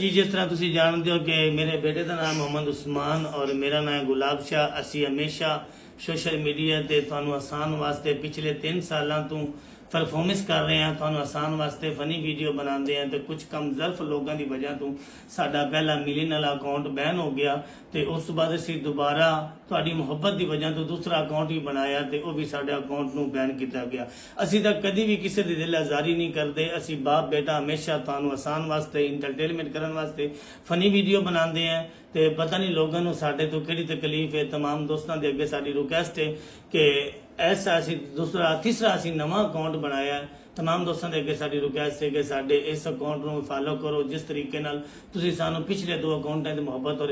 जी जिस तरह तुसी जानते हो कि मेरे बेटे का नाम मोहम्मद उस्मान और मेरा नाम गुलाब शाह। असी हमेशा सोशल मीडिया ते तुहानू आसान वास्ते पिछले 3 सालों तो परफॉर्मेंस कर रहे हैं, तुहानू आसान वास्ते फनी वीडियो बनाते हैं। तो कुछ कम ज़र्फ लोगों की वजह तो साडा पहला मिलियन वाला अकाउंट बैन हो गया, तो उस बाद असी दोबारा तुहाडी मुहब्बत की वजह तो दूसरा अकाउंट भी बनाया, तो वह भी साडे अकाउंट नू बैन किया गया। असी तो कभी भी किसी की दिल आजारी नहीं करते। असी बाप बेटा हमेशा तुहानू आसान वास्ते इंटरटेनमेंट करने वास्ते फनी वीडियो बनाते हैं। तो पता नहीं लोगों को साडे तो किहड़ी तकलीफ है। तमाम दोस्तों के अगे साडी रिक्वेस्ट है कि ऐसा असी तीसरा असी नवा अकाउंट बनाया है। तमाम दोस्तों के अगे साडी रिक्वेस्ट है कि साडे इस अकाउंट को फॉलो करो, जिस तरीके नाल तुसीं सानू पिछले 2 अकाउंटां की मुहब्बत और